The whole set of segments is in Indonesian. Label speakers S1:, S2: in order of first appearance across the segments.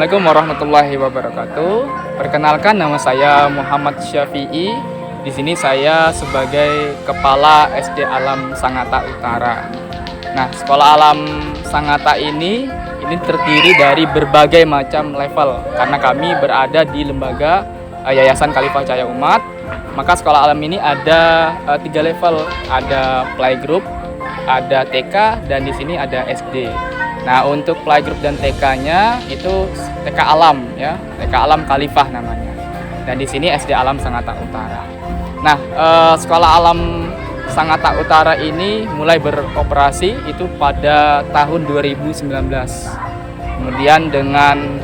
S1: Assalamualaikum warahmatullahi wabarakatuh. Perkenalkan, nama saya Muhammad Syafi'i. Di sini saya sebagai Kepala SD Alam Sangatta Utara. Nah, Sekolah Alam Sangatta ini terdiri dari berbagai macam level karena kami berada di lembaga Yayasan Khalifah Cahaya Umat. Maka Sekolah Alam ini ada 3 level, ada playgroup, ada TK, dan di sini ada SD. Nah, untuk playgroup dan TK-nya itu TK Alam ya, TK Alam Khalifah namanya. Dan di sini SD Alam Sangatta Utara. Nah, Sekolah Alam Sangatta Utara ini mulai beroperasi itu pada tahun 2019. Kemudian dengan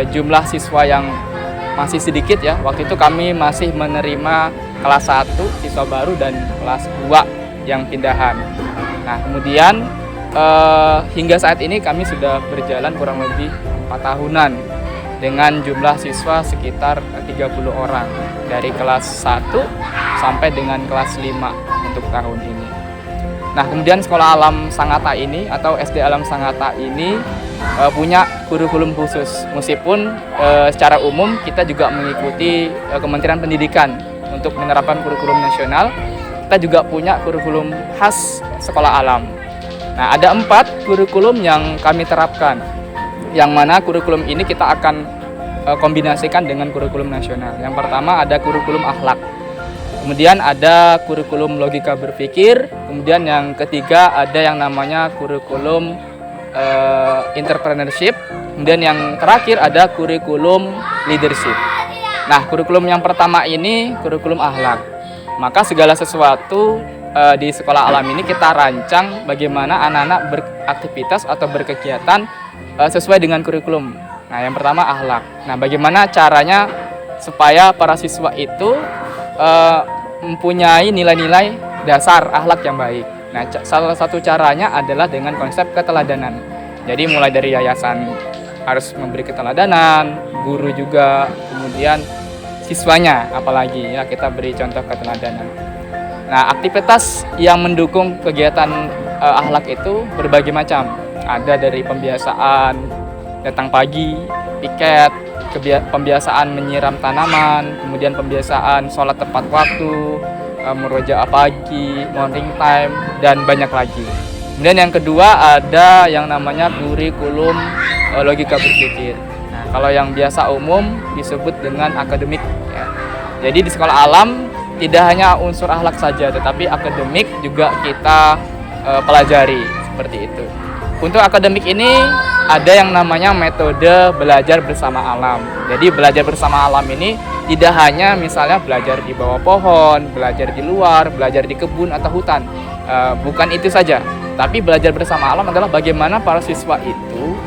S1: jumlah siswa yang masih sedikit ya, waktu itu kami masih menerima kelas 1 siswa baru dan kelas 2 yang pindahan. Nah, kemudian hingga saat ini kami sudah berjalan kurang lebih 4 tahunan dengan jumlah siswa sekitar 30 orang dari kelas 1 sampai dengan kelas 5 untuk tahun ini. Nah, kemudian Sekolah Alam Sangatta ini atau SD Alam Sangatta ini punya kurikulum khusus. Meskipun secara umum kita juga mengikuti Kementerian Pendidikan untuk menerapkan kurikulum nasional, kita juga punya kurikulum khas Sekolah Alam. Nah, ada 4 kurikulum yang kami terapkan, yang mana kurikulum ini kita akan kombinasikan dengan kurikulum nasional. Yang pertama ada kurikulum akhlak, kemudian ada kurikulum logika berpikir, kemudian yang ketiga ada yang namanya kurikulum entrepreneurship, kemudian yang terakhir ada kurikulum leadership. Nah, kurikulum yang pertama ini kurikulum akhlak. Maka segala sesuatu di Sekolah Alam ini kita rancang bagaimana anak-anak beraktivitas atau berkegiatan sesuai dengan kurikulum. Nah, yang pertama akhlak. Nah, bagaimana caranya supaya para siswa itu mempunyai nilai-nilai dasar akhlak yang baik. Nah, salah satu caranya adalah dengan konsep keteladanan. Jadi mulai dari yayasan harus memberi keteladanan, guru juga, kemudian siswanya apalagi ya kita beri contoh keteladanan. Nah, aktivitas yang mendukung kegiatan akhlak itu berbagai macam. Ada dari pembiasaan datang pagi, piket, pembiasaan menyiram tanaman, kemudian pembiasaan sholat tepat waktu, murojaah pagi, morning time, dan banyak lagi. Kemudian yang kedua ada yang namanya kurikulum logika berpikir. Nah, kalau yang biasa umum disebut dengan akademik. Ya. Jadi di Sekolah Alam tidak hanya unsur akhlak saja, tetapi akademik juga kita pelajari seperti itu. Untuk akademik ini ada yang namanya metode belajar bersama alam. Jadi belajar bersama alam ini tidak hanya misalnya belajar di bawah pohon, belajar di luar, belajar di kebun atau hutan. Bukan itu saja, tapi belajar bersama alam adalah bagaimana para siswa itu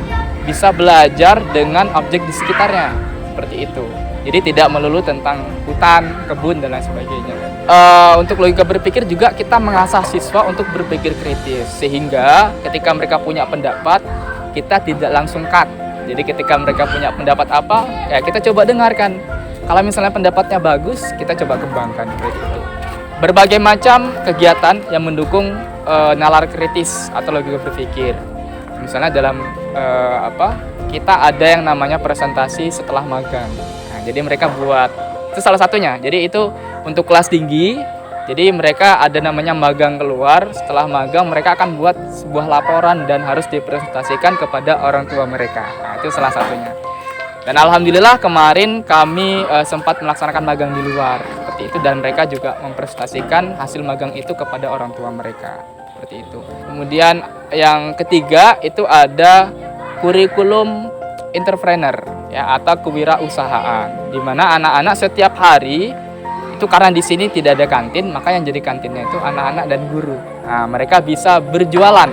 S1: bisa belajar dengan objek di sekitarnya, seperti itu. Jadi tidak melulu tentang hutan, kebun, dan lain sebagainya. Untuk logika berpikir juga kita mengasah siswa untuk berpikir kritis. Sehingga ketika mereka punya pendapat, kita tidak langsung cut. Jadi ketika mereka punya pendapat apa, ya kita coba dengarkan. Kalau misalnya pendapatnya bagus, kita coba kembangkan. Gitu. Berbagai macam kegiatan yang mendukung nalar kritis atau logika berpikir. Misalnya dalam kita ada yang namanya presentasi setelah magang. Jadi mereka buat, itu salah satunya. Jadi itu untuk kelas tinggi. Jadi mereka ada namanya magang keluar. Setelah magang mereka akan buat sebuah laporan dan harus dipresentasikan kepada orang tua mereka. Nah, itu salah satunya. Dan alhamdulillah kemarin kami sempat melaksanakan magang di luar seperti itu, dan mereka juga mempresentasikan hasil magang itu kepada orang tua mereka seperti itu. Kemudian yang ketiga itu ada kurikulum entrepreneur ya, atau kewirausahaan, di mana anak-anak setiap hari itu karena di sini tidak ada kantin, maka yang jadi kantinnya itu anak-anak dan guru. Nah, mereka bisa berjualan.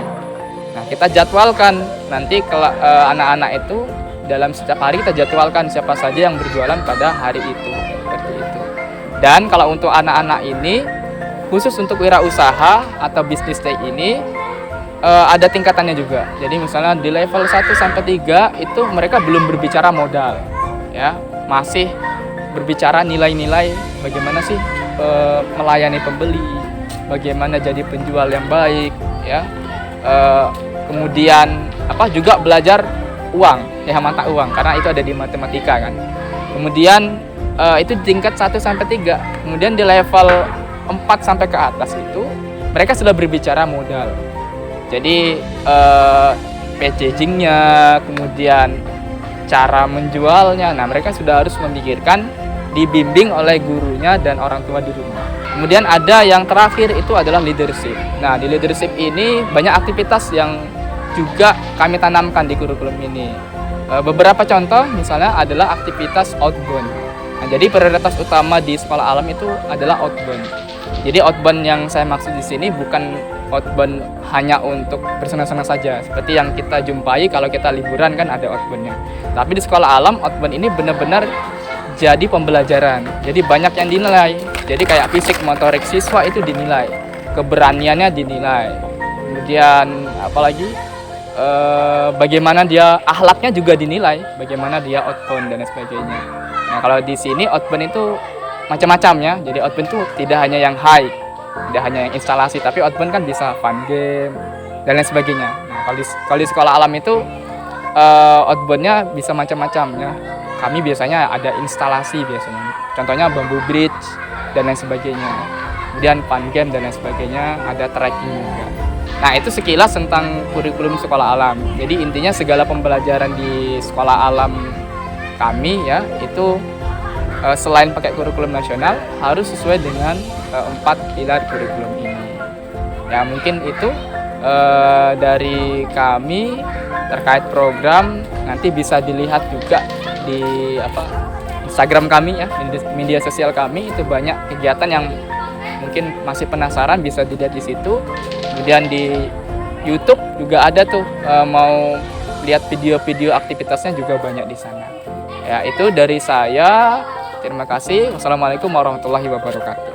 S1: Nah, kita jadwalkan nanti anak-anak itu dalam setiap hari kita jadwalkan siapa saja yang berjualan pada hari itu, seperti itu. Dan kalau untuk anak-anak ini khusus untuk wirausaha atau bisnis day ini ada tingkatannya juga. Jadi misalnya di level 1 sampai 3 itu mereka belum berbicara modal ya, masih berbicara nilai-nilai bagaimana sih melayani pembeli, bagaimana jadi penjual yang baik ya. Kemudian juga belajar uang, mata uang, karena itu ada di matematika kan. Kemudian itu di tingkat 1 sampai 3. Kemudian di level 4 sampai ke atas itu mereka sudah berbicara modal. Jadi packagingnya, kemudian cara menjualnya, nah mereka sudah harus memikirkan, dibimbing oleh gurunya dan orang tua di rumah. Kemudian ada yang terakhir itu adalah leadership. Nah, di leadership ini banyak aktivitas yang juga kami tanamkan di kurikulum ini. Beberapa contoh misalnya adalah aktivitas outbound. Nah, jadi prioritas utama di sekolah alam itu adalah outbound. Jadi outbound yang saya maksud di sini bukan outbound hanya untuk bersenang-senang saja, seperti yang kita jumpai kalau kita liburan kan ada outboundnya. Tapi di sekolah alam outbound ini benar-benar jadi pembelajaran. Jadi banyak yang dinilai. Jadi kayak fisik motorik siswa itu dinilai, keberaniannya dinilai. Kemudian apalagi bagaimana dia akhlaknya juga dinilai, bagaimana dia outbound dan sebagainya. Nah, kalau di sini outbound itu macam-macam ya. Jadi outbound itu tidak hanya yang high, tidak hanya yang instalasi, tapi outbound kan bisa fun game dan lain sebagainya. Nah, kalau di sekolah alam itu outboundnya bisa macam-macam ya. Kami biasanya ada instalasi biasanya, contohnya bambu bridge dan lain sebagainya. Kemudian fun game dan lain sebagainya, ada trekking juga. Nah, itu sekilas tentang kurikulum sekolah alam. Jadi intinya segala pembelajaran di sekolah alam kami ya itu selain pakai kurikulum nasional harus sesuai dengan 4 pilar kurikulum ini. Ya mungkin itu dari kami terkait program, nanti bisa dilihat juga di Instagram kami ya, media sosial kami itu banyak kegiatan yang mungkin masih penasaran, bisa dilihat di situ. Kemudian di YouTube juga ada tuh, mau lihat video-video aktivitasnya juga banyak di sana. Ya itu dari saya. Terima kasih. Wassalamualaikum warahmatullahi wabarakatuh.